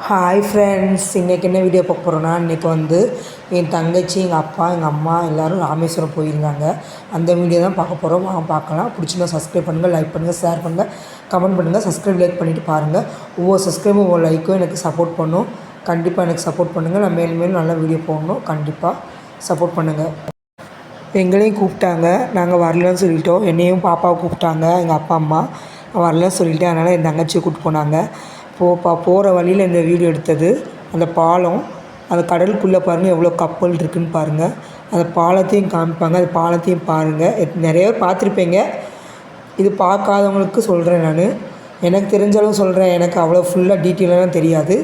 Hi friends, இன்றைக்கி என்ன video பார்க்க போகிறோன்னா, இன்றைக்கி வந்து என் தங்கச்சி, எங்கள் அப்பா, எங்கள் அம்மா எல்லோரும் ராமேஸ்வரம் போயிருந்தாங்க. அந்த வீடியோ தான் பார்க்க போகிறோம். வாங்க பார்க்கலாம். பிடிச்சிருந்தா சப்ஸ்கிரைப் பண்ணுங்கள், லைக் பண்ணுங்கள், ஷேர் பண்ணுங்கள், கமெண்ட் பண்ணுங்கள். சப்ஸ்கிரைப் லைக் பண்ணிவிட்டு பாருங்கள். ஒவ்வொரு சப்ஸ்கிரைபும் ஒவ்வொரு லைக்கும் எனக்கு சப்போர்ட் பண்ணும். கண்டிப்பாக எனக்கு சப்போர்ட் பண்ணுங்கள். நான் மேலும் மேலும் நல்ல வீடியோ போடணும். கண்டிப்பாக சப்போர்ட் பண்ணுங்கள். எங்களையும் கூப்பிட்டாங்க, நாங்கள் வரலன்னு சொல்லிட்டோம். என்னையும் பாப்பாவை கூப்பிட்டாங்க, எங்கள் அப்பா அம்மா. வரலன்னு சொல்லிவிட்டு அதனால் என் தங்கச்சியை கூப்பிட்டு போனாங்க. போகிற வழியில் இந்த வீடியோ எடுத்தது. அந்த பாலம், அந்த கடலுக்குள்ளே பாருங்கள் எவ்வளோ கப்பல் இருக்குதுன்னு பாருங்கள். அந்த பாலத்தையும் காமிப்பாங்க, அந்த பாலத்தையும் பாருங்கள். நிறைய பேர் பார்த்துருப்பீங்க. இது பார்க்காதவங்களுக்கு சொல்கிறேன் நான். எனக்கு தெரிஞ்சளவு சொல்கிறேன். எனக்கு அவ்வளோ ஃபுல்லாக டீட்டெயிலாக தெரியாது.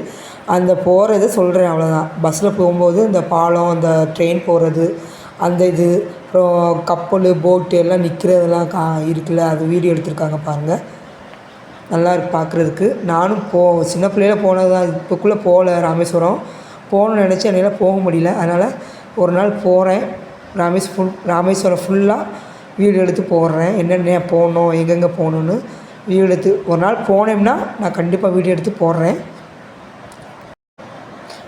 அந்த போகிறது சொல்கிறேன், அவ்வளோதான். பஸ்ஸில் போகும்போது இந்த பாலம், அந்த ட்ரெயின் போகிறது, அந்த இது, அப்புறம் கப்பல், போட்டு எல்லாம் நிற்கிறதெல்லாம் இருக்குல்ல, அது வீடியோ எடுத்திருக்காங்க பாருங்கள். நல்லா இருக்குது பார்க்குறதுக்கு. நானும் சின்ன பிள்ளையில் போனது தான். இப்போக்குள்ளே போகல ராமேஸ்வரம். போகணுன்னு நினச்சி என்னால் போக முடியல. அதனால் ஒரு நாள் போகிறேன். ராமேஸ்வரம் ஃபுல்லாக வீடியோ எடுத்து போடுறேன். என்னென்ன போகணும், எங்கெங்கே போகணுன்னு வீடியோ எடுத்து ஒரு நாள் போனேன்னா நான் கண்டிப்பாக வீடியோ எடுத்து போடுறேன்.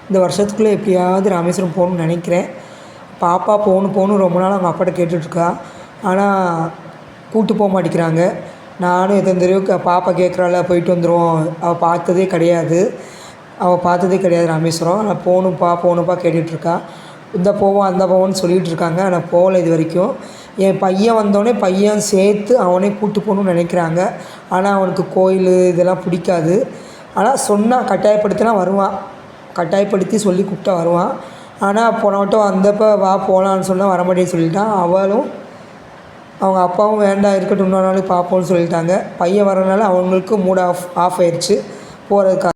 இந்த வருஷத்துக்குள்ளே எப்படியாவது ராமேஸ்வரம் போகணுன்னு நினைக்கிறேன். பாப்பா போகணும் ரொம்ப நாள் அவங்க அப்பாட்ட கேட்டுட்ருக்கா. ஆனால் கூப்பிட்டு போக மாட்டேங்கிறாங்க. நானும் எத்தனை தடவை பாப்பா கேட்குறாள், போயிட்டு வந்துடுவோம். அவள் பார்த்ததே கிடையாது ராமேஸ்வரம். நான் போகணுப்பா கேட்டுட்ருக்கா. இந்த போவோம் அந்த போவோம்னு சொல்லிகிட்டு இருக்காங்க. ஆனால் போகல இது வரைக்கும். என் பையன் வந்தோடனே பையன் சேர்த்து அவனே கூப்பிட்டு போகணுன்னு நினைக்கிறாங்க. ஆனால் அவனுக்கு கோயில் இதெல்லாம் பிடிக்காது. ஆனால் சொன்னால் கட்டாயப்படுத்தினா வருவான். கட்டாயப்படுத்தி சொல்லி கூப்பிட்டா வருவான். ஆனால் போன வட்டம் வந்தப்போ வா போகலான்னு சொன்னால் வரமாட்டேன்னு சொல்லிட்டான். அவளும் அவங்க அப்பாவும் வேண்டாம், இருக்கட்டும், இன்னொரு நாளைக்கு பார்ப்போம்னு சொல்லிட்டாங்க. பையன் வரனால அவங்களுக்கு மூட் ஆஃப் ஆயிடுச்சு போகிறதுக்காக.